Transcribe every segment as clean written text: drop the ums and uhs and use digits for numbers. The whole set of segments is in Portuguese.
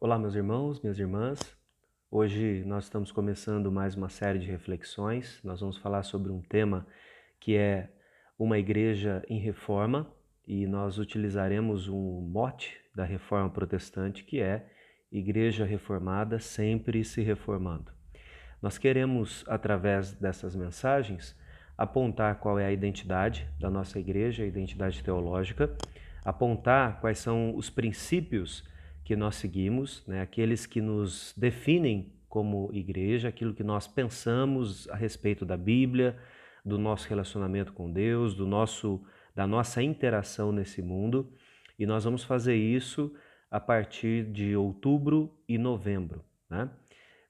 Olá, meus irmãos, minhas irmãs. Hoje nós estamos começando mais uma série de reflexões. Nós vamos falar sobre um tema que é uma igreja em reforma e nós utilizaremos um mote da reforma protestante que é Igreja Reformada sempre se reformando. Nós queremos, através dessas mensagens, apontar qual é a identidade da nossa igreja, a identidade teológica, apontar quais são os princípios que nós seguimos, né, aqueles que nos definem como igreja, aquilo que nós pensamos a respeito da Bíblia, do nosso relacionamento com Deus, da nossa interação nesse mundo, e nós vamos fazer isso a partir de outubro e novembro, né?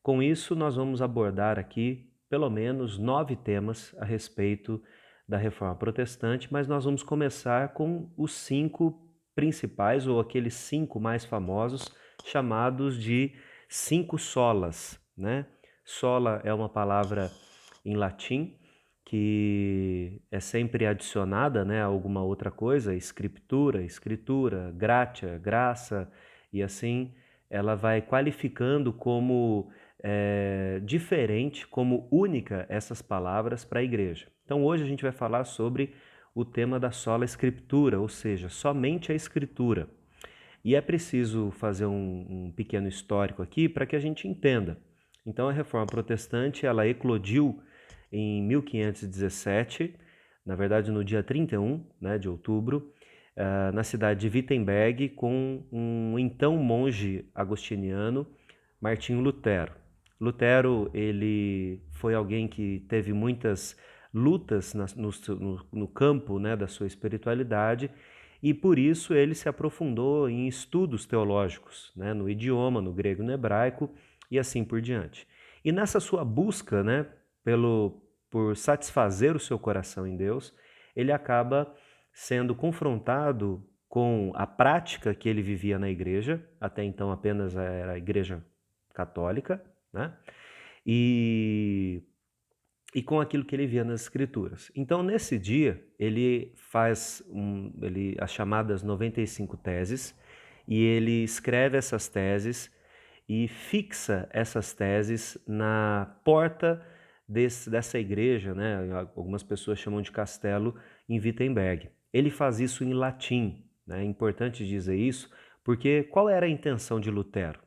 Com isso, nós vamos abordar aqui pelo menos 9 temas a respeito da Reforma Protestante, mas nós vamos começar com os 5 principais, ou aqueles 5 mais famosos, chamados de 5 solas, né? Sola é uma palavra em latim que é sempre adicionada, né, a alguma outra coisa, escritura, gratia, graça, e assim ela vai qualificando como diferente, como única essas palavras para a igreja. Então hoje a gente vai falar sobre o tema da sola escritura, ou seja, somente a escritura. E é preciso fazer um pequeno histórico aqui para que a gente entenda. Então a Reforma Protestante ela eclodiu em 1517, na verdade no dia 31, né, de outubro, na cidade de Wittenberg, com um então monge agostiniano, Martinho Lutero. Lutero ele foi alguém que teve muitas lutas no campo, né, da sua espiritualidade, e por isso ele se aprofundou em estudos teológicos, né, no idioma, no grego e no hebraico, e assim por diante. E nessa sua busca, né, por satisfazer o seu coração em Deus, ele acaba sendo confrontado com a prática que ele vivia na igreja, até então apenas era a igreja católica, né? E com aquilo que ele via nas escrituras. Então, nesse dia, ele faz as chamadas 95 teses, e ele escreve essas teses e fixa essas teses na porta dessa igreja, né? Algumas pessoas chamam de castelo, em Wittenberg. Ele faz isso em latim, né? É importante dizer isso, porque qual era a intenção de Lutero?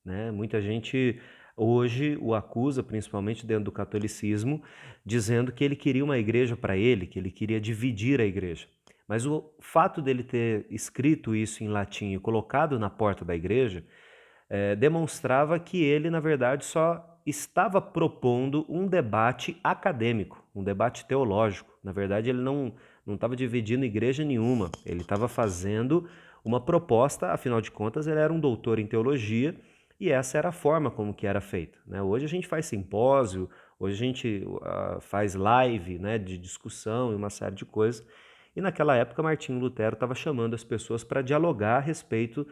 Né? Muita gente hoje o acusa, principalmente dentro do catolicismo, dizendo que ele queria uma igreja para ele, que ele queria dividir a igreja. Mas o fato dele ter escrito isso em latim e colocado na porta da igreja demonstrava que ele, na verdade, só estava propondo um debate acadêmico, um debate teológico. Na verdade, ele não estava dividindo igreja nenhuma, ele estava fazendo uma proposta, afinal de contas, ele era um doutor em teologia, e essa era a forma como que era feito, né? Hoje a gente faz simpósio, hoje a gente faz live, né, de discussão e uma série de coisas. E naquela época Martinho Lutero estava chamando as pessoas para dialogar a respeito,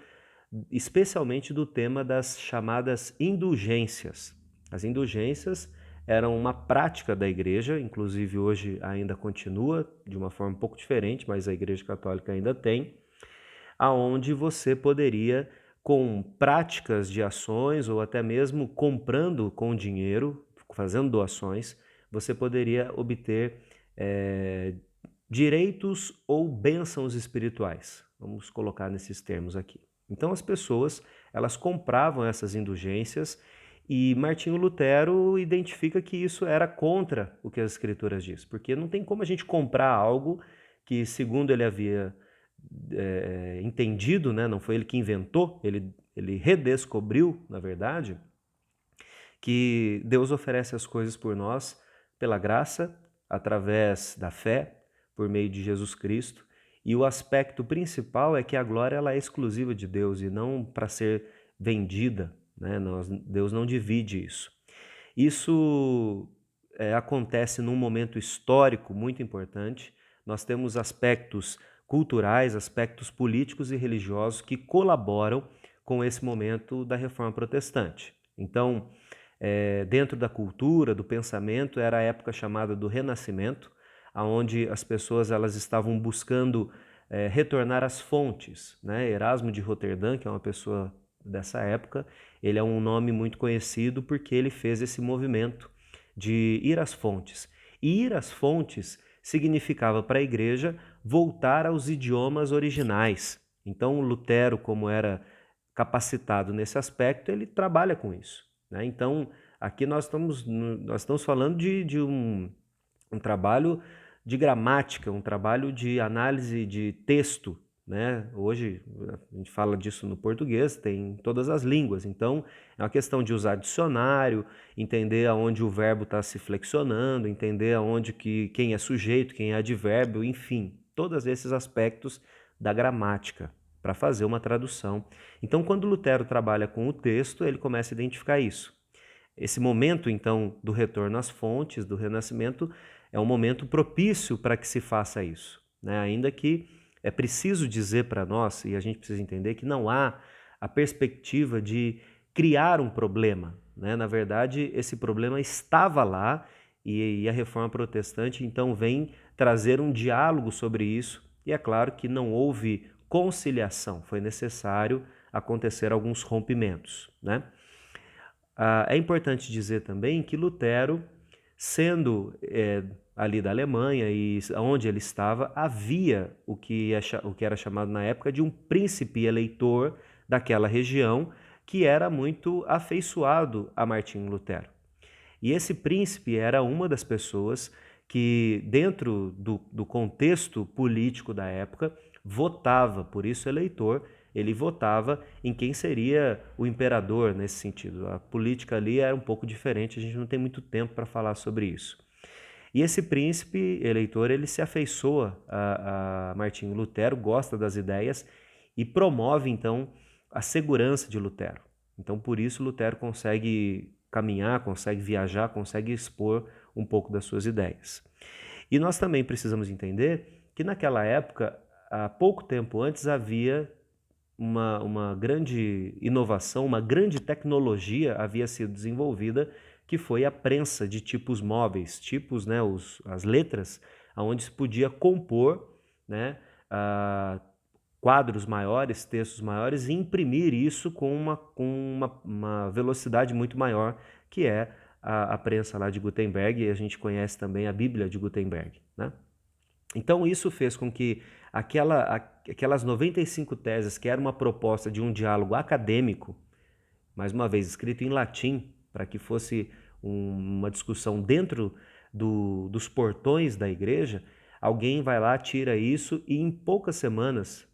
especialmente do tema das chamadas indulgências. As indulgências eram uma prática da igreja, inclusive hoje ainda continua de uma forma um pouco diferente, mas a Igreja Católica ainda tem, aonde você poderia, com práticas de ações ou até mesmo comprando com dinheiro, fazendo doações, você poderia obter direitos ou bênçãos espirituais. Vamos colocar nesses termos aqui. Então as pessoas, elas compravam essas indulgências, e Martinho Lutero identifica que isso era contra o que as escrituras diz, porque não tem como a gente comprar algo que, segundo ele havia entendido, né? Não foi ele que inventou, ele redescobriu, na verdade, que Deus oferece as coisas por nós pela graça, através da fé, por meio de Jesus Cristo, e o aspecto principal é que a glória ela é exclusiva de Deus e não para ser vendida, né? Deus não divide isso. Isso acontece num momento histórico muito importante. Nós temos aspectos culturais, aspectos políticos e religiosos que colaboram com esse momento da Reforma Protestante. Então, dentro da cultura, do pensamento, era a época chamada do Renascimento, onde as pessoas elas estavam buscando retornar às fontes, né? Erasmo de Roterdã, que é uma pessoa dessa época, ele é um nome muito conhecido porque ele fez esse movimento de ir às fontes. E ir às fontes significava para a igreja voltar aos idiomas originais. Então, Lutero, como era capacitado nesse aspecto, ele trabalha com isso, né? Então, aqui nós estamos falando de um trabalho de gramática, um trabalho de análise de texto, né? Hoje a gente fala disso no português, tem em todas as línguas, então é uma questão de usar dicionário, entender aonde o verbo está se flexionando, entender aonde quem é sujeito, quem é advérbio, enfim, todos esses aspectos da gramática para fazer uma tradução. Então, quando Lutero trabalha com o texto, ele começa a identificar isso. Esse momento, então, do retorno às fontes, do Renascimento, é um momento propício para que se faça isso, né? Ainda que é preciso dizer para nós, e a gente precisa entender, que não há a perspectiva de criar um problema, né? Na verdade, esse problema estava lá e a Reforma Protestante, então, vem trazer um diálogo sobre isso, e é claro que não houve conciliação, foi necessário acontecer alguns rompimentos, né? É importante dizer também que Lutero, sendo ali da Alemanha e onde ele estava, havia o que era chamado na época de um príncipe eleitor daquela região que era muito afeiçoado a Martinho Lutero. E esse príncipe era uma das pessoas que, dentro do contexto político da época, votava, por isso eleitor, ele votava em quem seria o imperador nesse sentido. A política ali era um pouco diferente, a gente não tem muito tempo para falar sobre isso. E esse príncipe eleitor, ele se afeiçoa a Martinho Lutero, gosta das ideias e promove, então, a segurança de Lutero. Então, por isso, Lutero consegue caminhar, consegue viajar, consegue expor um pouco das suas ideias. E nós também precisamos entender que naquela época, há pouco tempo antes, havia uma grande inovação, uma grande tecnologia havia sido desenvolvida, que foi a prensa de tipos móveis, tipos, né, as letras, onde se podia compor, né, quadros maiores, textos maiores e imprimir isso com uma velocidade muito maior, que é a prensa lá de Gutenberg, e a gente conhece também a Bíblia de Gutenberg, né? Então isso fez com que aquelas 95 teses, que era uma proposta de um diálogo acadêmico, mais uma vez escrito em latim, para que fosse uma discussão dentro dos portões da igreja, alguém vai lá, tira isso e em poucas semanas,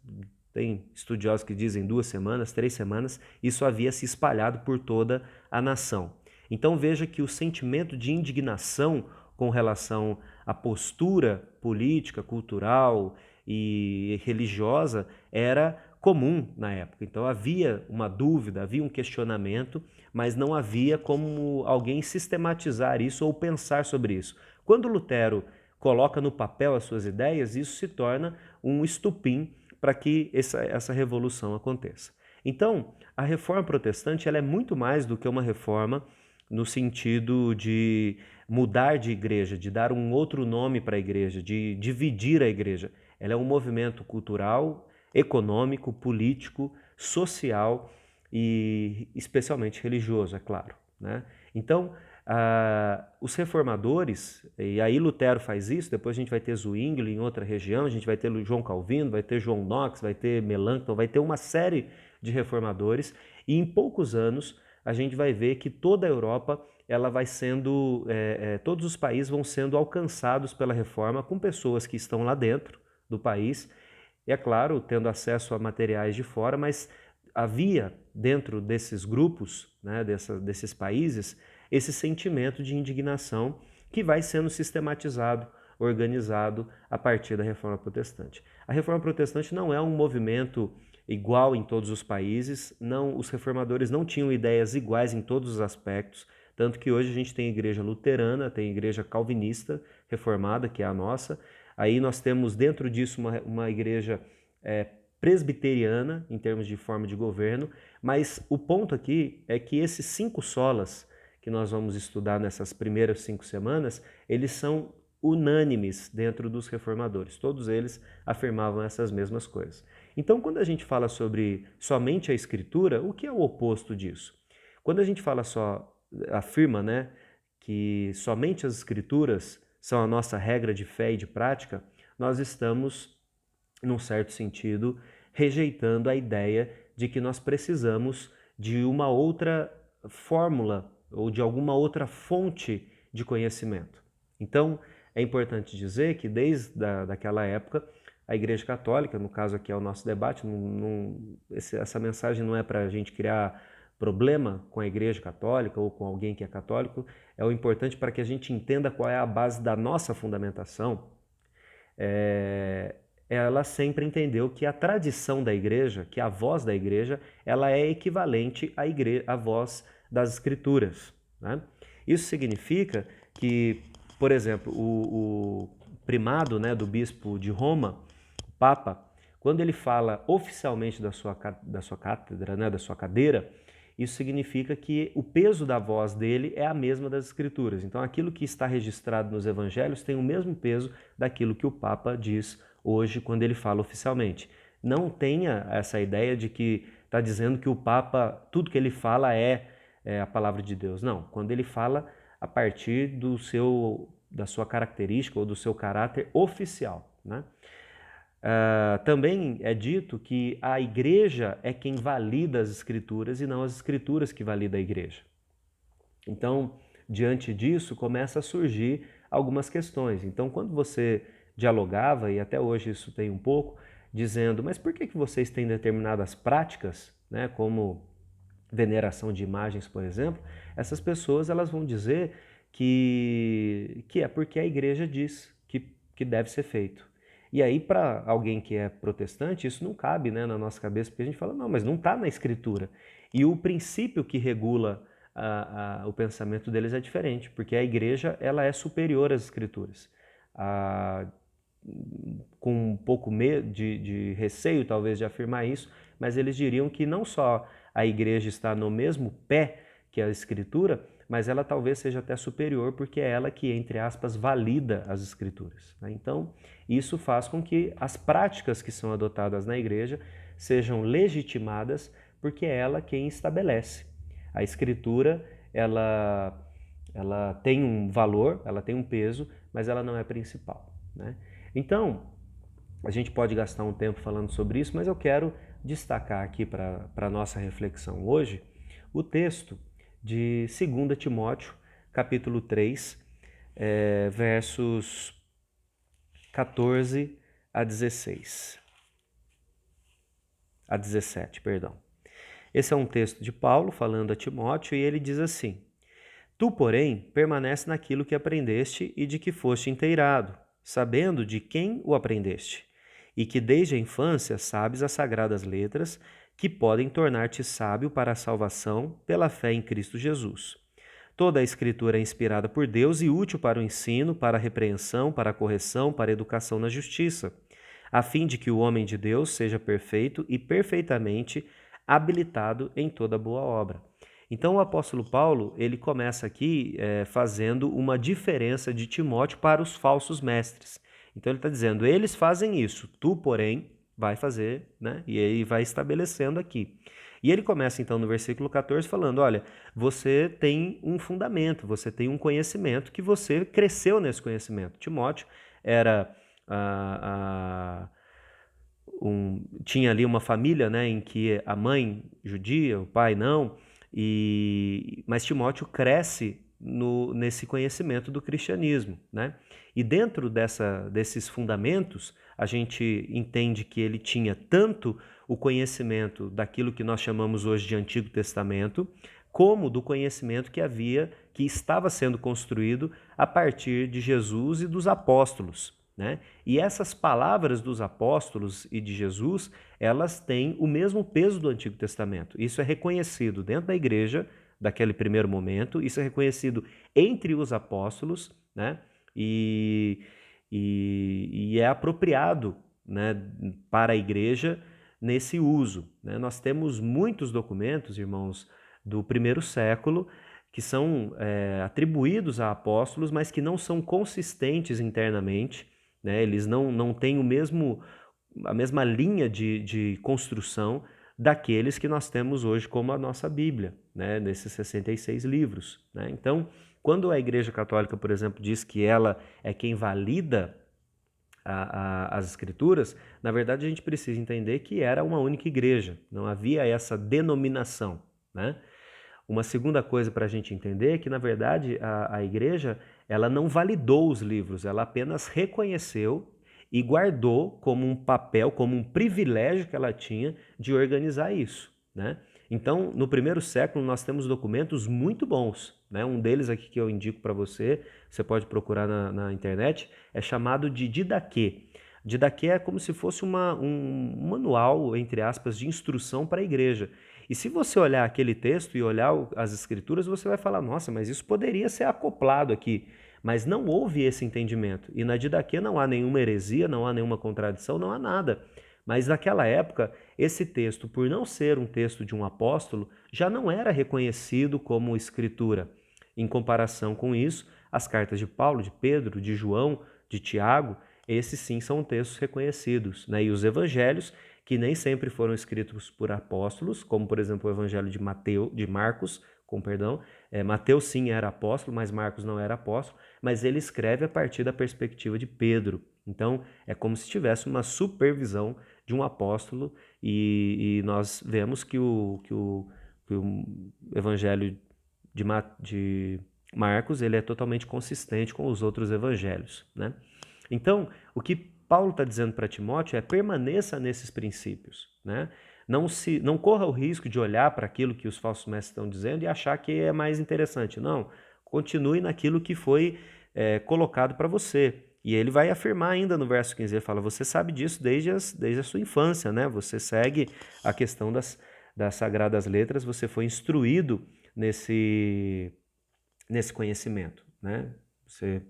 tem estudiosos que dizem 2 semanas, 3 semanas, isso havia se espalhado por toda a nação. Então veja que o sentimento de indignação com relação à postura política, cultural e religiosa era comum na época. Então havia uma dúvida, havia um questionamento, mas não havia como alguém sistematizar isso ou pensar sobre isso. Quando Lutero coloca no papel as suas ideias, isso se torna um estupim para que essa revolução aconteça. Então, a reforma protestante ela é muito mais do que uma reforma no sentido de mudar de igreja, de dar um outro nome para a igreja, de dividir a igreja. Ela é um movimento cultural, econômico, político, social e especialmente religioso, é claro, né? Então, os reformadores, e aí Lutero faz isso, depois a gente vai ter Zwingli em outra região, a gente vai ter João Calvino, vai ter João Knox, vai ter Melanchthon, vai ter uma série de reformadores, e em poucos anos a gente vai ver que toda a Europa ela vai sendo, todos os países vão sendo alcançados pela reforma com pessoas que estão lá dentro do país, e é claro, tendo acesso a materiais de fora, mas havia dentro desses grupos, né, desses países, esse sentimento de indignação que vai sendo sistematizado, organizado a partir da Reforma Protestante. A Reforma Protestante não é um movimento igual em todos os países, os reformadores não tinham ideias iguais em todos os aspectos, tanto que hoje a gente tem igreja luterana, tem igreja calvinista reformada, que é a nossa, aí nós temos dentro disso uma igreja presbiteriana, em termos de forma de governo, mas o ponto aqui é que esses 5 solas que nós vamos estudar nessas primeiras 5 semanas, eles são unânimes dentro dos reformadores, todos eles afirmavam essas mesmas coisas. Então, quando a gente fala sobre somente a Escritura, o que é o oposto disso? Quando a gente afirma, né, que somente as Escrituras são a nossa regra de fé e de prática, nós estamos, num certo sentido, rejeitando a ideia de que nós precisamos de uma outra fórmula ou de alguma outra fonte de conhecimento. Então, é importante dizer que desde daquela época, a Igreja Católica, no caso aqui é o nosso debate, essa mensagem não é para a gente criar problema com a Igreja Católica ou com alguém que é católico, é o importante para que a gente entenda qual é a base da nossa fundamentação. Ela sempre entendeu que a tradição da Igreja, que a voz da Igreja, ela é equivalente à voz das Escrituras, né? Isso significa que, por exemplo, o primado, né, do bispo de Roma, o Papa, quando ele fala oficialmente da sua cátedra, né, da sua cadeira, isso significa que o peso da voz dele é a mesma das Escrituras. Então, aquilo que está registrado nos Evangelhos tem o mesmo peso daquilo que o Papa diz hoje quando ele fala oficialmente. Não tenha essa ideia de que está dizendo que o Papa, tudo que ele fala é a palavra de Deus. Não, quando ele fala a partir da sua característica ou do seu caráter oficial, né? Também é dito que a Igreja é quem valida as Escrituras e não as Escrituras que validam a Igreja. Então, diante disso, começa a surgir algumas questões. Então, quando você dialogava, e até hoje isso tem um pouco, dizendo, mas por que vocês têm determinadas práticas, né, como veneração de imagens, por exemplo, essas pessoas elas vão dizer que é porque a Igreja diz que deve ser feito. E aí, para alguém que é protestante, isso não cabe, né, na nossa cabeça, porque a gente fala, não, mas não está na Escritura. E o princípio que regula o pensamento deles é diferente, porque a Igreja ela é superior às Escrituras. Com um pouco de receio, talvez, de afirmar isso, mas eles diriam que não só a Igreja está no mesmo pé que a Escritura, mas ela talvez seja até superior, porque é ela que, entre aspas, valida as Escrituras, né? Então, isso faz com que as práticas que são adotadas na Igreja sejam legitimadas, porque é ela quem estabelece. A Escritura, ela tem um valor, ela tem um peso, mas ela não é principal, né? Então, a gente pode gastar um tempo falando sobre isso, mas eu quero destacar aqui para a nossa reflexão hoje o texto de 2 Timóteo, capítulo 3, versos 14 a 16. A 17, perdão. Esse é um texto de Paulo falando a Timóteo e ele diz assim: Tu, porém, permanece naquilo que aprendeste e de que foste inteirado, sabendo de quem o aprendeste, e que desde a infância sabes as sagradas letras, que podem tornar-te sábio para a salvação pela fé em Cristo Jesus. Toda a Escritura é inspirada por Deus e útil para o ensino, para a repreensão, para a correção, para a educação na justiça, a fim de que o homem de Deus seja perfeito e perfeitamente habilitado em toda boa obra. Então o apóstolo Paulo, ele começa aqui fazendo uma diferença de Timóteo para os falsos mestres. Então ele está dizendo, eles fazem isso, tu, porém, vai fazer, né? E ele vai estabelecendo aqui. E ele começa então no versículo 14 falando, olha, você tem um fundamento, você tem um conhecimento que você cresceu nesse conhecimento. Timóteo era tinha ali uma família, né, em que a mãe judia, o pai não, mas Timóteo cresce nesse conhecimento do cristianismo, né? E dentro desses fundamentos, a gente entende que ele tinha tanto o conhecimento daquilo que nós chamamos hoje de Antigo Testamento, como do conhecimento que estava sendo construído a partir de Jesus e dos apóstolos, né? E essas palavras dos apóstolos e de Jesus, elas têm o mesmo peso do Antigo Testamento. Isso é reconhecido dentro da igreja, daquele primeiro momento, isso é reconhecido entre os apóstolos, né? E é apropriado, né, para a igreja nesse uso, né? Nós temos muitos documentos, irmãos, do primeiro século, que são atribuídos a apóstolos, mas que não são consistentes internamente, né? Eles não têm a mesma linha de construção daqueles que nós temos hoje como a nossa Bíblia, né, nesses 66 livros, né? Então, quando a Igreja Católica, por exemplo, diz que ela é quem valida as Escrituras, na verdade a gente precisa entender que era uma única igreja, não havia essa denominação, né? Uma segunda coisa para a gente entender é que, na verdade, a igreja ela não validou os livros, ela apenas reconheceu e guardou como um papel, como um privilégio que ela tinha de organizar isso, né? Então, no primeiro século, nós temos documentos muito bons, né? Um deles aqui que eu indico para você, você pode procurar na internet, é chamado de Didaquê. Didaquê é como se fosse um manual, entre aspas, de instrução para a igreja. E se você olhar aquele texto e olhar as escrituras, você vai falar, nossa, mas isso poderia ser acoplado aqui. Mas não houve esse entendimento. E na Didaquê não há nenhuma heresia, não há nenhuma contradição, não há nada. Mas naquela época, esse texto, por não ser um texto de um apóstolo, já não era reconhecido como escritura. Em comparação com isso, as cartas de Paulo, de Pedro, de João, de Tiago, esses sim são textos reconhecidos, né? E os evangelhos, que nem sempre foram escritos por apóstolos, como por exemplo o evangelho de Marcos, Mateus sim era apóstolo, mas Marcos não era apóstolo, mas ele escreve a partir da perspectiva de Pedro. Então é como se tivesse uma supervisão de um apóstolo e nós vemos que o evangelho de Marcos ele é totalmente consistente com os outros evangelhos, né? Então, o que Paulo está dizendo para Timóteo é permaneça nesses princípios, né? Não corra o risco de olhar para aquilo que os falsos mestres estão dizendo e achar que é mais interessante. Não, continue naquilo que foi colocado para você. E ele vai afirmar ainda no verso 15, ele fala, você sabe disso desde a sua infância, né? Você segue a questão das Sagradas Letras, você foi instruído nesse conhecimento, né? Você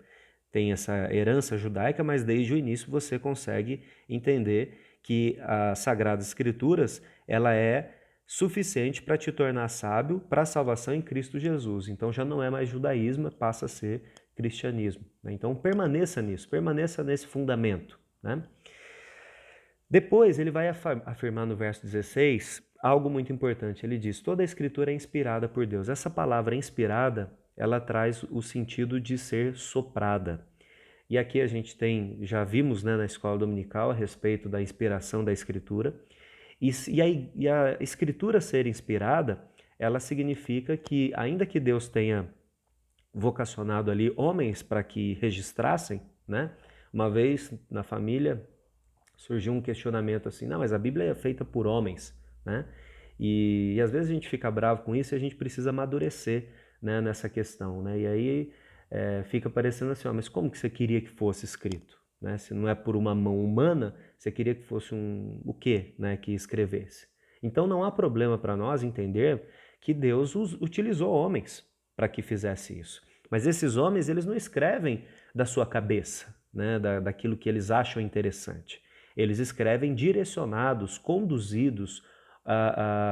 tem essa herança judaica, mas desde o início você consegue entender que as Sagradas Escrituras ela é suficiente para te tornar sábio para a salvação em Cristo Jesus. Então já não é mais judaísmo, passa a ser cristianismo, né? Então permaneça nisso, permaneça nesse fundamento, né? Depois ele vai afirmar no verso 16 algo muito importante. Ele diz, toda a Escritura é inspirada por Deus. Essa palavra inspirada, ela traz o sentido de ser soprada. E aqui a gente já vimos, né, na escola dominical a respeito da inspiração da Escritura. E a Escritura ser inspirada, ela significa que, ainda que Deus tenha vocacionado ali homens para que registrassem, né? Uma vez na família surgiu um questionamento assim, não, mas a Bíblia é feita por homens, né? E às vezes a gente fica bravo com isso e a gente precisa amadurecer, né, nessa questão, né? E aí fica parecendo assim, ó, mas como que você queria que fosse escrito, né? Se não é por uma mão humana, você queria que fosse o quê, né, que escrevesse? Então não há problema para nós entender que Deus utilizou homens para que fizesse isso. Mas esses homens, eles não escrevem da sua cabeça, né, daquilo que eles acham interessante. Eles escrevem direcionados, conduzidos,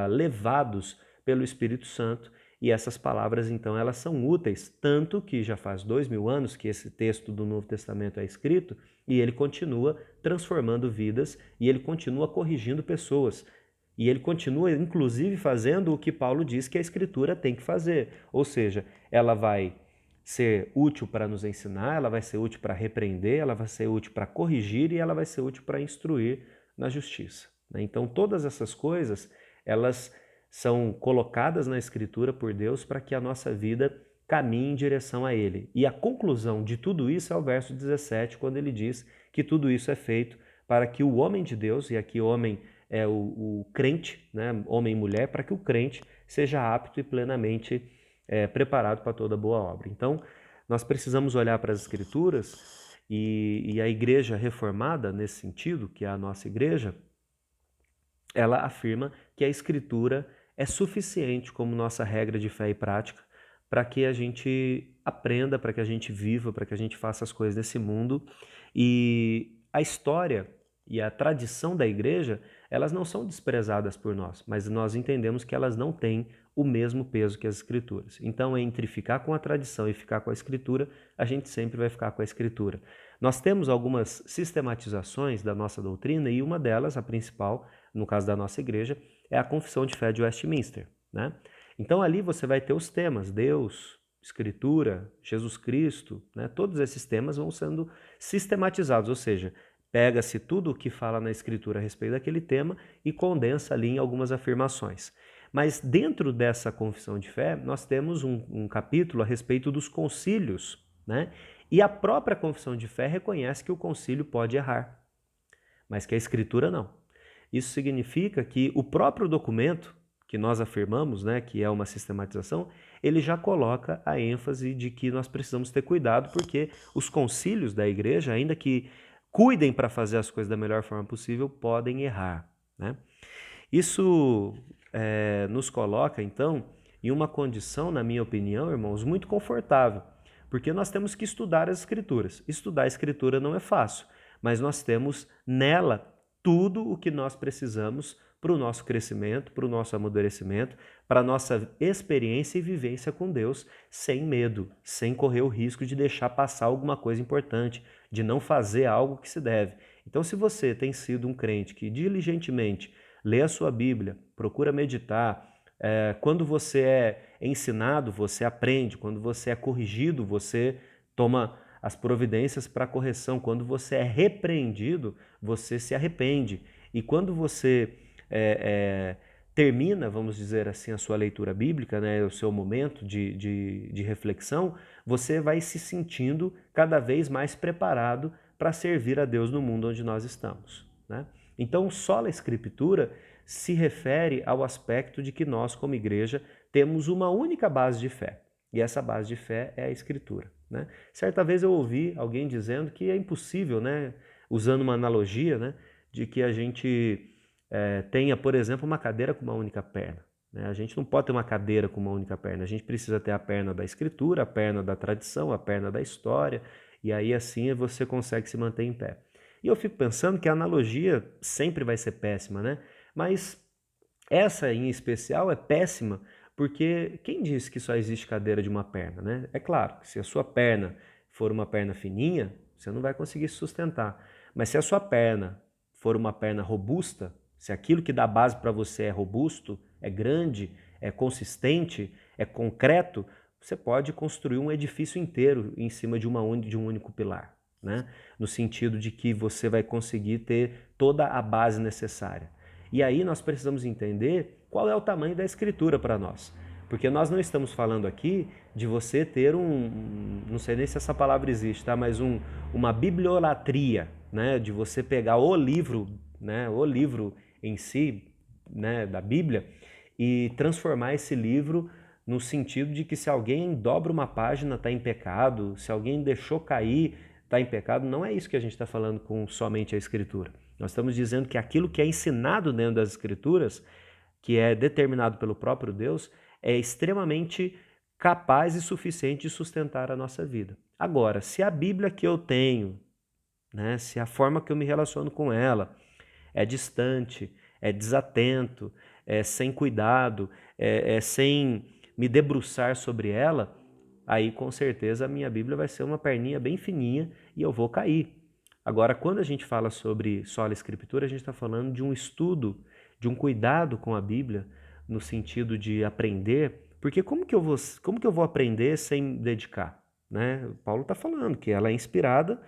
levados pelo Espírito Santo, e essas palavras, então, elas são úteis, tanto que já faz 2000 anos que esse texto do Novo Testamento é escrito, e ele continua transformando vidas, e ele continua corrigindo pessoas, e ele continua, inclusive, fazendo o que Paulo diz que a Escritura tem que fazer, ou seja, ela vai ser útil para nos ensinar, ela vai ser útil para repreender, ela vai ser útil para corrigir e ela vai ser útil para instruir na justiça, né? Então, todas essas coisas, elas são colocadas na Escritura por Deus para que a nossa vida caminhe em direção a Ele. E a conclusão de tudo isso é o verso 17, quando ele diz que tudo isso é feito para que o homem de Deus, e aqui homem é o crente, né? Homem e mulher, para que o crente seja apto e plenamente preparado para toda boa obra. Então, nós precisamos olhar para as Escrituras e a igreja reformada, nesse sentido, que é a nossa igreja, ela afirma que a Escritura é suficiente como nossa regra de fé e prática para que a gente aprenda, para que a gente viva, para que a gente faça as coisas desse mundo. E a história e a tradição da igreja, elas não são desprezadas por nós, mas nós entendemos que elas não têm o mesmo peso que as Escrituras. Então, entre ficar com a tradição e ficar com a Escritura, a gente sempre vai ficar com a Escritura. Nós temos algumas sistematizações da nossa doutrina e uma delas, a principal, no caso da nossa igreja, é a Confissão de Fé de Westminster, né? Então ali você vai ter os temas Deus, Escritura, Jesus Cristo, né? Todos esses temas vão sendo sistematizados, ou seja, pega-se tudo o que fala na Escritura a respeito daquele tema e condensa ali em algumas afirmações. Mas dentro dessa confissão de fé, nós temos um capítulo a respeito dos concílios, né? E a própria confissão de fé reconhece que o concílio pode errar, mas que a Escritura não. Isso significa que o próprio documento que nós afirmamos, né, que é uma sistematização, ele já coloca a ênfase de que nós precisamos ter cuidado, porque os concílios da igreja, ainda que cuidem para fazer as coisas da melhor forma possível, podem errar, né? Isso nos coloca, então, em uma condição, na minha opinião, irmãos, muito confortável, porque nós temos que estudar as Escrituras. Estudar a Escritura não é fácil, mas nós temos nela tudo o que nós precisamos para o nosso crescimento, para o nosso amadurecimento, para a nossa experiência e vivência com Deus, sem medo, sem correr o risco de deixar passar alguma coisa importante, de não fazer algo que se deve. Então, se você tem sido um crente que diligentemente lê a sua Bíblia, procura meditar, quando você é ensinado, você aprende, quando você é corrigido, você toma as providências para a correção, quando você é repreendido, você se arrepende. E quando você termina, vamos dizer assim, a sua leitura bíblica, né, o seu momento de reflexão, você vai se sentindo cada vez mais preparado para servir a Deus no mundo onde nós estamos, né? Então, sola Escritura se refere ao aspecto de que nós, como igreja, temos uma única base de fé. E essa base de fé é a Escritura, né? Certa vez eu ouvi alguém dizendo que é impossível, né, usando uma analogia, né, de que a gente tenha, por exemplo, uma cadeira com uma única perna, né? A gente não pode ter uma cadeira com uma única perna. A gente precisa ter a perna da Escritura, a perna da tradição, a perna da história, e aí assim você consegue se manter em pé. E eu fico pensando que a analogia sempre vai ser péssima, né? Mas essa em especial é péssima porque quem disse que só existe cadeira de uma perna, né? É claro, se a sua perna for uma perna fininha, você não vai conseguir se sustentar. Mas se a sua perna for uma perna robusta, se aquilo que dá base para você é robusto, é grande, é consistente, é concreto, você pode construir um edifício inteiro em cima de um único pilar, né? No sentido de que você vai conseguir ter toda a base necessária. E aí nós precisamos entender qual é o tamanho da Escritura para nós. Porque nós não estamos falando aqui de você ter não sei nem se essa palavra existe, tá? Mas uma bibliolatria, né? De você pegar o livro, né? O livro em si, né? Da Bíblia, e transformar esse livro no sentido de que se alguém dobra uma página está em pecado, se alguém deixou cair está em pecado. Não é isso que a gente está falando com somente a Escritura. Nós estamos dizendo que aquilo que é ensinado dentro das Escrituras, que é determinado pelo próprio Deus, é extremamente capaz e suficiente de sustentar a nossa vida. Agora, se a Bíblia que eu tenho, né, se a forma que eu me relaciono com ela é distante, é desatento, é sem cuidado, é sem me debruçar sobre ela, aí com certeza a minha Bíblia vai ser uma perninha bem fininha e eu vou cair. Agora, quando a gente fala sobre sola Escritura, a gente está falando de um estudo, de um cuidado com a Bíblia, no sentido de aprender, porque como que eu vou aprender sem me dedicar, né? Paulo está falando que ela é inspirada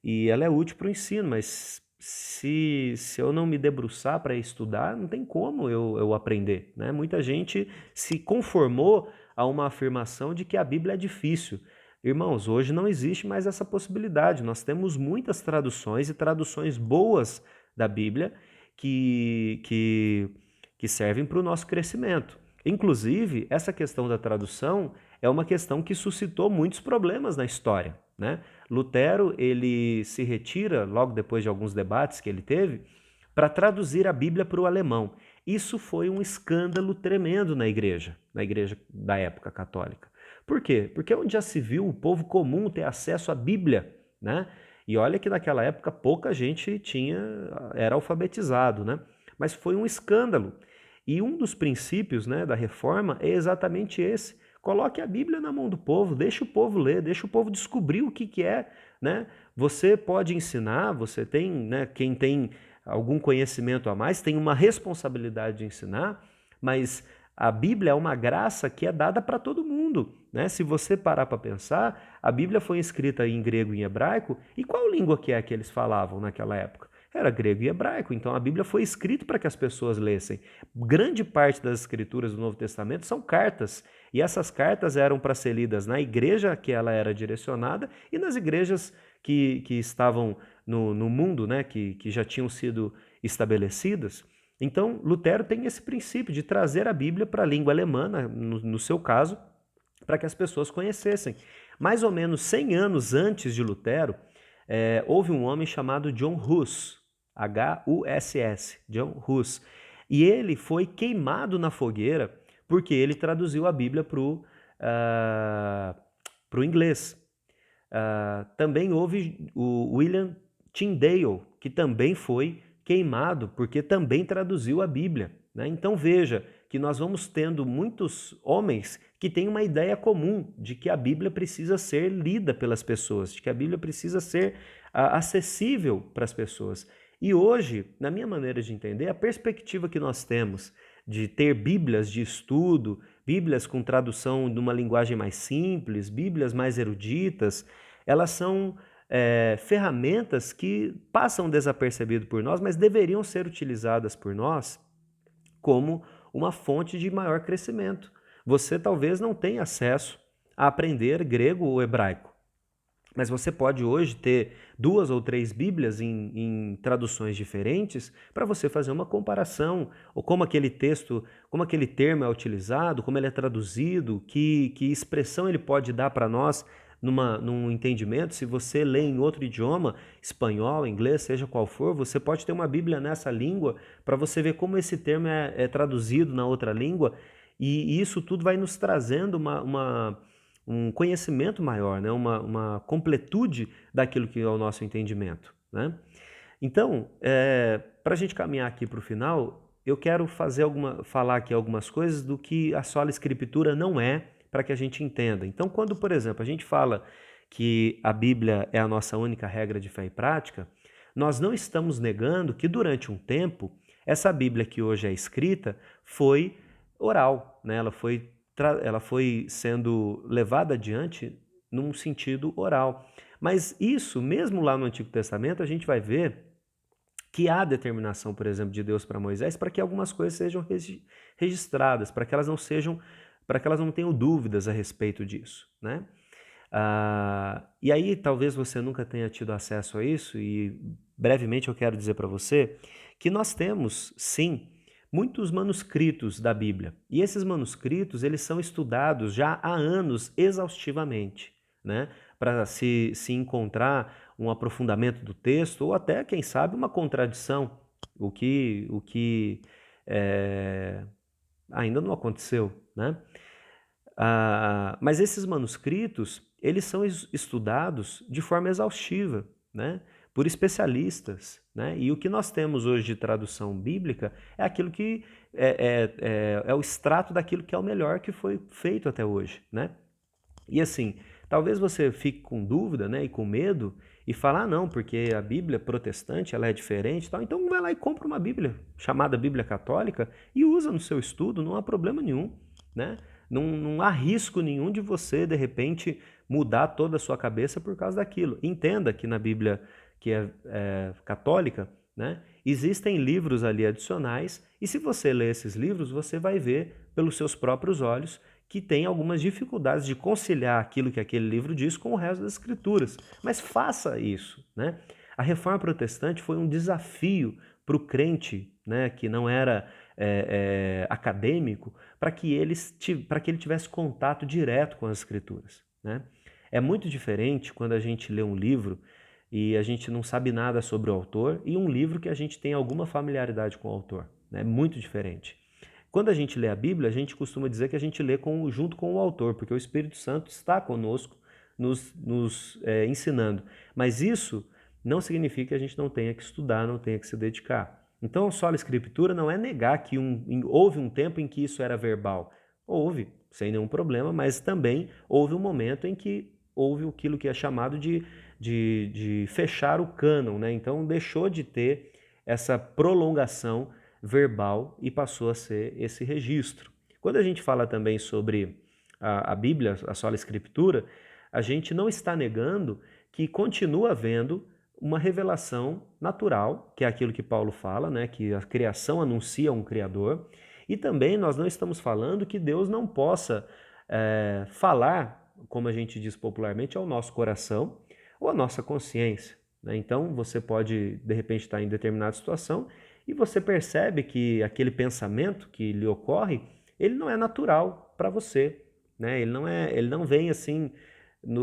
e ela é útil para o ensino, mas se eu não me debruçar para estudar, não tem como eu aprender, né? Muita gente se conformou a uma afirmação de que a Bíblia é difícil. Irmãos, hoje não existe mais essa possibilidade. Nós temos muitas traduções e traduções boas da Bíblia que servem para o nosso crescimento. Inclusive, essa questão da tradução é uma questão que suscitou muitos problemas na história, né? Lutero, ele se retira, logo depois de alguns debates que ele teve, para traduzir a Bíblia para o alemão. Isso foi um escândalo tremendo na igreja da época católica. Por quê? Porque onde já se viu o povo comum ter acesso à Bíblia, né? E olha que naquela época pouca gente era alfabetizado, né? Mas foi um escândalo. E um dos princípios, né, da reforma é exatamente esse. Coloque a Bíblia na mão do povo, deixa o povo ler, deixa o povo descobrir o que é, né, Você pode ensinar, você tem, né, quem tem algum conhecimento a mais, tem uma responsabilidade de ensinar, mas a Bíblia é uma graça que é dada para todo mundo, né? Se você parar para pensar, a Bíblia foi escrita em grego e em hebraico, e qual língua que é que eles falavam naquela época? Era grego e hebraico, então a Bíblia foi escrita para que as pessoas lessem. Grande parte das escrituras do Novo Testamento são cartas, e essas cartas eram para ser lidas na igreja que ela era direcionada e nas igrejas que estavam no mundo, né, que já tinham sido estabelecidas. Então, Lutero tem esse princípio de trazer a Bíblia para a língua alemã, no seu caso, para que as pessoas conhecessem. Mais ou menos 100 anos antes de Lutero, houve um homem chamado John Huss, H-U-S-S, John Huss, e ele foi queimado na fogueira porque ele traduziu a Bíblia para o inglês. Também houve o William Tyndale, que também foi queimado porque também traduziu a Bíblia, né? Então veja que nós vamos tendo muitos homens que têm uma ideia comum de que a Bíblia precisa ser lida pelas pessoas, de que a Bíblia precisa ser acessível para as pessoas. E hoje, na minha maneira de entender, a perspectiva que nós temos de ter Bíblias de estudo, Bíblias com tradução de uma linguagem mais simples, Bíblias mais eruditas, elas são ferramentas que passam desapercebido por nós, mas deveriam ser utilizadas por nós como uma fonte de maior crescimento. Você talvez não tenha acesso a aprender grego ou hebraico, mas você pode hoje ter 2 ou 3 Bíblias em traduções diferentes para você fazer uma comparação, ou como aquele texto, como aquele termo é utilizado, como ele é traduzido, que expressão ele pode dar para nós num entendimento. Se você lê em outro idioma, espanhol, inglês, seja qual for, você pode ter uma Bíblia nessa língua para você ver como esse termo é traduzido na outra língua, e isso tudo vai nos trazendo um conhecimento maior, né? uma completude daquilo que é o nosso entendimento, né? Então, para a gente caminhar aqui para o final, eu quero falar aqui algumas coisas do que a sola escritura não é, para que a gente entenda. Então, quando, por exemplo, a gente fala que a Bíblia é a nossa única regra de fé e prática, nós não estamos negando que durante um tempo, essa Bíblia que hoje é escrita foi oral, né? Ela foi sendo levada adiante num sentido oral. Mas isso, mesmo lá no Antigo Testamento, a gente vai ver que há determinação, por exemplo, de Deus para Moisés para que algumas coisas sejam registradas, para que elas não tenham dúvidas a respeito disso, né? E aí talvez você nunca tenha tido acesso a isso, e brevemente eu quero dizer para você que nós temos, sim, muitos manuscritos da Bíblia, e esses manuscritos eles são estudados já há anos exaustivamente, né? Para se encontrar um aprofundamento do texto, ou até, quem sabe, uma contradição, o que ainda não aconteceu, né? Mas esses manuscritos, eles são estudados de forma exaustiva, né? Por especialistas, né? E o que nós temos hoje de tradução bíblica é aquilo que é o extrato daquilo que é o melhor que foi feito até hoje, né? E assim, talvez você fique com dúvida, né, e com medo, e falar, não, porque a Bíblia protestante ela é diferente, tal. Então vai lá e compra uma Bíblia, chamada Bíblia Católica, e usa no seu estudo, não há problema nenhum, né? Não há risco nenhum de você, de repente, mudar toda a sua cabeça por causa daquilo. Entenda que na Bíblia que é católica, né, existem livros ali adicionais, e se você ler esses livros, você vai ver pelos seus próprios olhos que tem algumas dificuldades de conciliar aquilo que aquele livro diz com o resto das escrituras. Mas faça isso, né? A Reforma Protestante foi um desafio para o crente, né, que não era acadêmico, para que ele tivesse contato direto com as escrituras, né? É muito diferente quando a gente lê um livro e a gente não sabe nada sobre o autor, e um livro que a gente tem alguma familiaridade com o autor, né? É muito diferente. Quando a gente lê a Bíblia, a gente costuma dizer que a gente lê junto com o autor, porque o Espírito Santo está conosco, nos ensinando. Mas isso não significa que a gente não tenha que estudar, não tenha que se dedicar. Então, a sola escritura não é negar que houve um tempo em que isso era verbal. Houve, sem nenhum problema, mas também houve um momento em que houve aquilo que é chamado de de fechar o cânon, né? Então deixou de ter essa prolongação verbal e passou a ser esse registro. Quando a gente fala também sobre a Bíblia, a sola Escritura, a gente não está negando que continua havendo uma revelação natural, que é aquilo que Paulo fala, né? Que a criação anuncia um Criador, e também nós não estamos falando que Deus não possa falar, como a gente diz popularmente, ao nosso coração ou à nossa consciência, né? Então você pode, de repente, estar em determinada situação e você percebe que aquele pensamento que lhe ocorre, ele não é natural para você, né? Ele não vem assim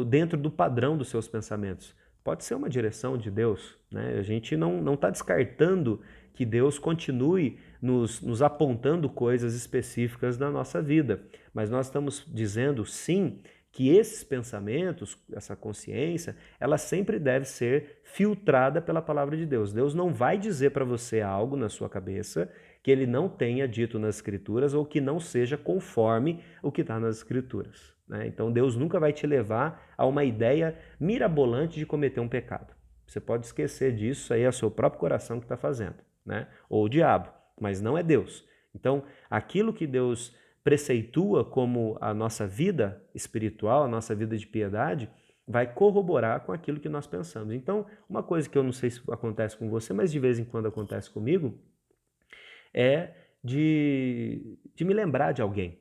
dentro do padrão dos seus pensamentos. Pode ser uma direção de Deus, né? A gente não está descartando que Deus continue nos apontando coisas específicas na nossa vida, mas nós estamos dizendo sim que esses pensamentos, essa consciência, ela sempre deve ser filtrada pela palavra de Deus. Deus não vai dizer para você algo na sua cabeça que ele não tenha dito nas Escrituras ou que não seja conforme o que está nas Escrituras, né? Então Deus nunca vai te levar a uma ideia mirabolante de cometer um pecado. Você pode esquecer disso, isso aí é o seu próprio coração que está fazendo, né? Ou o diabo, mas não é Deus. Então, aquilo que Deus preceitua como a nossa vida espiritual, a nossa vida de piedade, vai corroborar com aquilo que nós pensamos. Então, uma coisa que eu não sei se acontece com você, mas de vez em quando acontece comigo, é de me lembrar de alguém,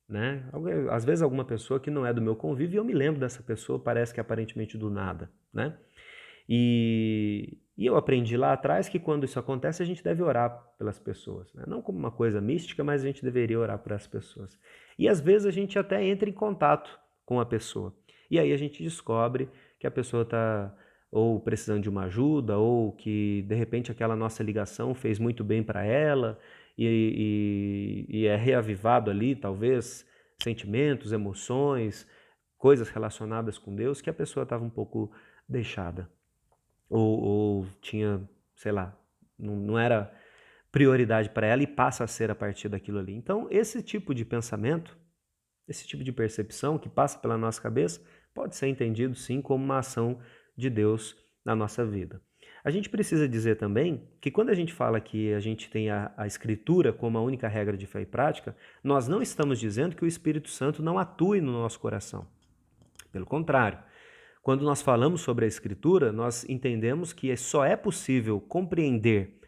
né? Às vezes alguma pessoa que não é do meu convívio e eu me lembro dessa pessoa, parece que aparentemente do nada, né? E eu aprendi lá atrás que quando isso acontece a gente deve orar pelas pessoas, né? Não como uma coisa mística, mas a gente deveria orar por essas pessoas. E às vezes a gente até entra em contato com a pessoa. E aí a gente descobre que a pessoa está ou precisando de uma ajuda, ou que de repente aquela nossa ligação fez muito bem para ela e é reavivado ali, talvez, sentimentos, emoções, coisas relacionadas com Deus que a pessoa estava um pouco deixada. Ou tinha, sei lá, não era prioridade para ela e passa a ser a partir daquilo ali. Então, esse tipo de pensamento, esse tipo de percepção que passa pela nossa cabeça, pode ser entendido sim como uma ação de Deus na nossa vida. A gente precisa dizer também que quando a gente fala que a gente tem a Escritura como a única regra de fé e prática, nós não estamos dizendo que o Espírito Santo não atue no nosso coração. Pelo contrário, quando nós falamos sobre a Escritura, nós entendemos que só é possível compreender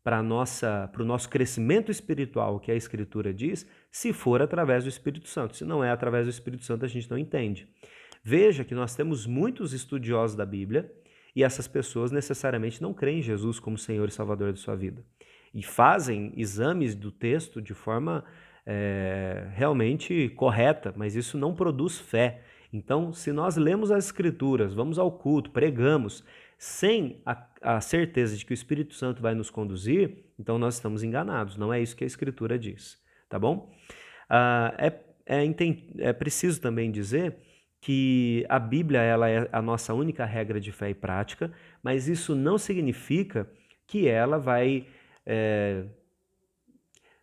para o nosso crescimento espiritual o que a Escritura diz, se for através do Espírito Santo. Se não é através do Espírito Santo, a gente não entende. Veja que nós temos muitos estudiosos da Bíblia e essas pessoas necessariamente não creem em Jesus como Senhor e Salvador de sua vida. E fazem exames do texto de forma realmente correta, mas isso não produz fé. Então, se nós lemos as Escrituras, vamos ao culto, pregamos, sem a certeza de que o Espírito Santo vai nos conduzir, então nós estamos enganados. Não é isso que a Escritura diz, tá bom? É preciso também dizer que a Bíblia ela é a nossa única regra de fé e prática, mas isso não significa que ela vai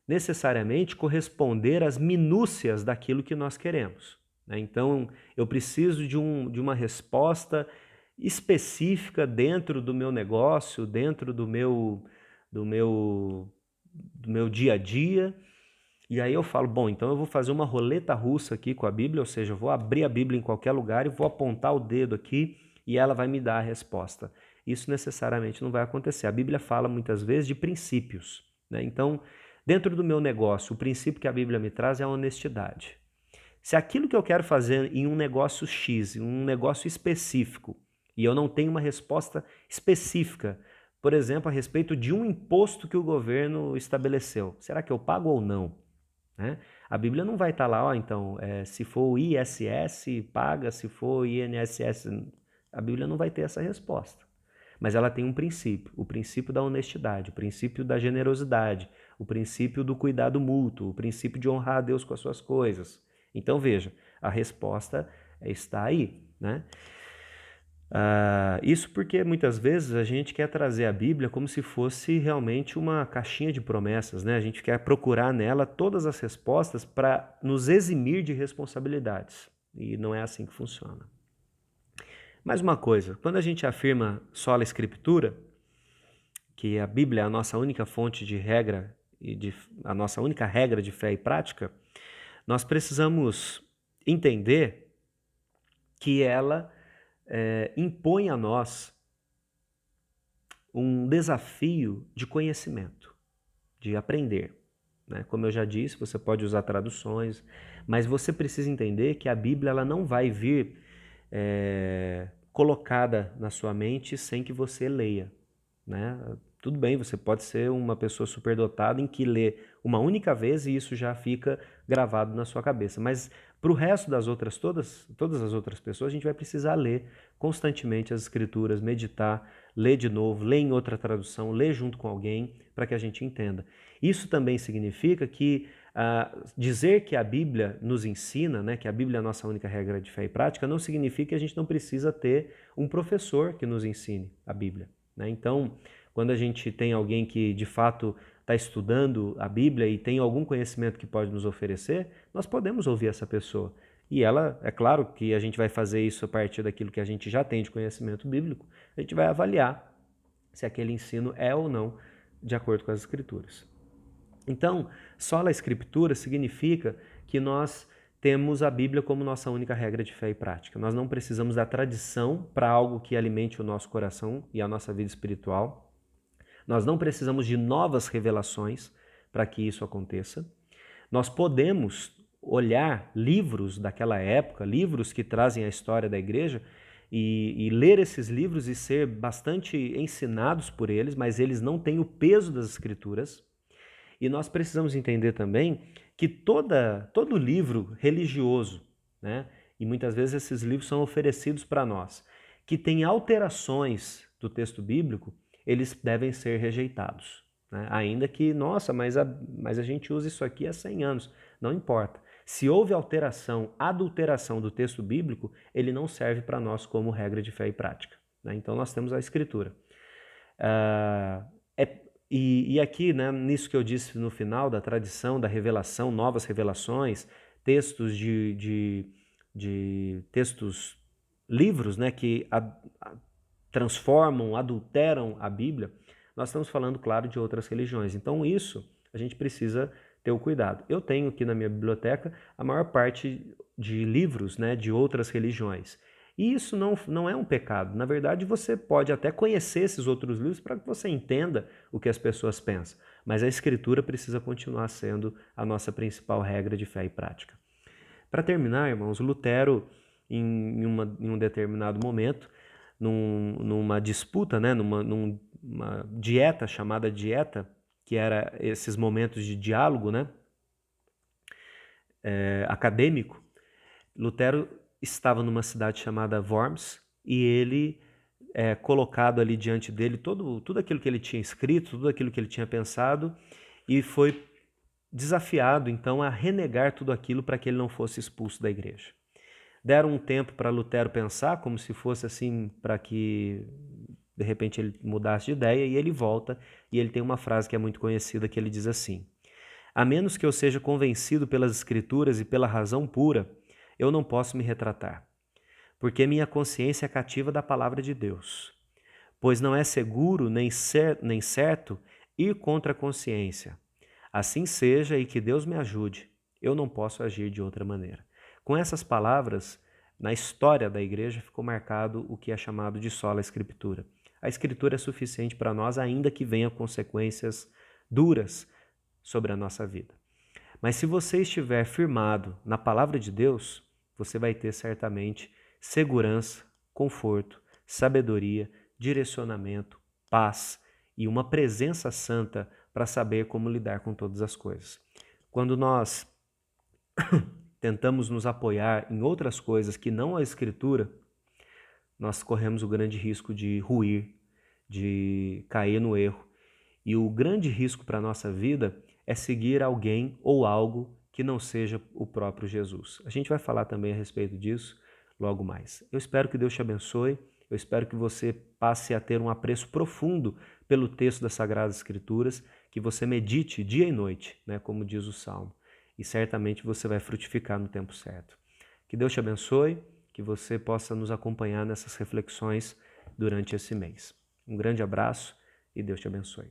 necessariamente corresponder às minúcias daquilo que nós queremos, né? Então, eu preciso de uma resposta específica dentro do meu negócio, dentro do meu dia a dia. E aí eu falo, bom, então eu vou fazer uma roleta russa aqui com a Bíblia, ou seja, eu vou abrir a Bíblia em qualquer lugar e vou apontar o dedo aqui e ela vai me dar a resposta. Isso necessariamente não vai acontecer. A Bíblia fala muitas vezes de princípios, né? Então, dentro do meu negócio, o princípio que a Bíblia me traz é a honestidade. Se aquilo que eu quero fazer em um negócio X, em um negócio específico, e eu não tenho uma resposta específica, por exemplo, a respeito de um imposto que o governo estabeleceu, será que eu pago ou não? Né? A Bíblia não vai estar lá, ó, então, se for o ISS, paga, se for o INSS, a Bíblia não vai ter essa resposta. Mas ela tem um princípio, o princípio da honestidade, o princípio da generosidade, o princípio do cuidado mútuo, o princípio de honrar a Deus com as suas coisas. Então veja, a resposta está aí, né? Isso porque muitas vezes a gente quer trazer a Bíblia como se fosse realmente uma caixinha de promessas, né? A gente quer procurar nela todas as respostas para nos eximir de responsabilidades. E não é assim que funciona. Mais uma coisa, quando a gente afirma sola Escritura, que a Bíblia é a nossa única fonte de regra a nossa única regra de fé e prática, nós precisamos entender que ela impõe a nós um desafio de conhecimento, de aprender. Né? Como eu já disse, você pode usar traduções, mas você precisa entender que a Bíblia ela não vai vir colocada na sua mente sem que você leia. Né? Tudo bem, você pode ser uma pessoa superdotada em que lê uma única vez e isso já fica gravado na sua cabeça. Mas para o resto das outras, todas as outras pessoas, a gente vai precisar ler constantemente as escrituras, meditar, ler de novo, ler em outra tradução, ler junto com alguém para que a gente entenda. Isso também significa que dizer que a Bíblia nos ensina, né, que a Bíblia é a nossa única regra de fé e prática, não significa que a gente não precisa ter um professor que nos ensine a Bíblia. Né? Então, quando a gente tem alguém que de fato está estudando a Bíblia e tem algum conhecimento que pode nos oferecer, nós podemos ouvir essa pessoa. E ela, é claro que a gente vai fazer isso a partir daquilo que a gente já tem de conhecimento bíblico, a gente vai avaliar se aquele ensino é ou não de acordo com as Escrituras. Então, sola Escritura significa que nós temos a Bíblia como nossa única regra de fé e prática. Nós não precisamos da tradição para algo que alimente o nosso coração e a nossa vida espiritual. Nós não precisamos de novas revelações para que isso aconteça. Nós podemos olhar livros daquela época, livros que trazem a história da igreja, e ler esses livros e ser bastante ensinados por eles, mas eles não têm o peso das Escrituras. E nós precisamos entender também que todo livro religioso, né, e muitas vezes esses livros são oferecidos para nós, que tem alterações do texto bíblico, eles devem ser rejeitados. Né? Ainda que, nossa, mas a gente usa isso aqui há 100 anos. Não importa. Se houve adulteração do texto bíblico, ele não serve para nós como regra de fé e prática. Né? Então nós temos a Escritura. E aqui, né, nisso que eu disse no final, da tradição, da revelação, novas revelações, textos textos, livros, né, que transformam, adulteram a Bíblia, nós estamos falando, claro, de outras religiões. Então isso a gente precisa ter o cuidado. Eu tenho aqui na minha biblioteca a maior parte de livros, né, de outras religiões. E isso não é um pecado. Na verdade, você pode até conhecer esses outros livros para que você entenda o que as pessoas pensam. Mas a Escritura precisa continuar sendo a nossa principal regra de fé e prática. Para terminar, irmãos, Lutero, em um determinado momento, numa disputa, né, numa dieta chamada dieta, que era esses momentos de diálogo, né, acadêmico, Lutero estava numa cidade chamada Worms e ele colocado ali diante dele tudo aquilo que ele tinha escrito, tudo aquilo que ele tinha pensado e foi desafiado então a renegar tudo aquilo para que ele não fosse expulso da igreja. Deram um tempo para Lutero pensar, como se fosse assim para que de repente ele mudasse de ideia e ele volta e ele tem uma frase que é muito conhecida que ele diz assim: a menos que eu seja convencido pelas Escrituras e pela razão pura, eu não posso me retratar, porque minha consciência é cativa da palavra de Deus, pois não é seguro nem certo ir contra a consciência. Assim seja e que Deus me ajude, eu não posso agir de outra maneira. Com essas palavras, na história da igreja ficou marcado o que é chamado de sola Escritura. A Escritura é suficiente para nós, ainda que venham consequências duras sobre a nossa vida. Mas se você estiver firmado na palavra de Deus, você vai ter certamente segurança, conforto, sabedoria, direcionamento, paz e uma presença santa para saber como lidar com todas as coisas. Quando nós tentamos nos apoiar em outras coisas que não a Escritura, nós corremos o grande risco de ruir, de cair no erro. E o grande risco para a nossa vida é seguir alguém ou algo que não seja o próprio Jesus. A gente vai falar também a respeito disso logo mais. Eu espero que Deus te abençoe, eu espero que você passe a ter um apreço profundo pelo texto das Sagradas Escrituras, que você medite dia e noite, né, como diz o Salmo, e certamente você vai frutificar no tempo certo. Que Deus te abençoe, que você possa nos acompanhar nessas reflexões durante esse mês. Um grande abraço e Deus te abençoe.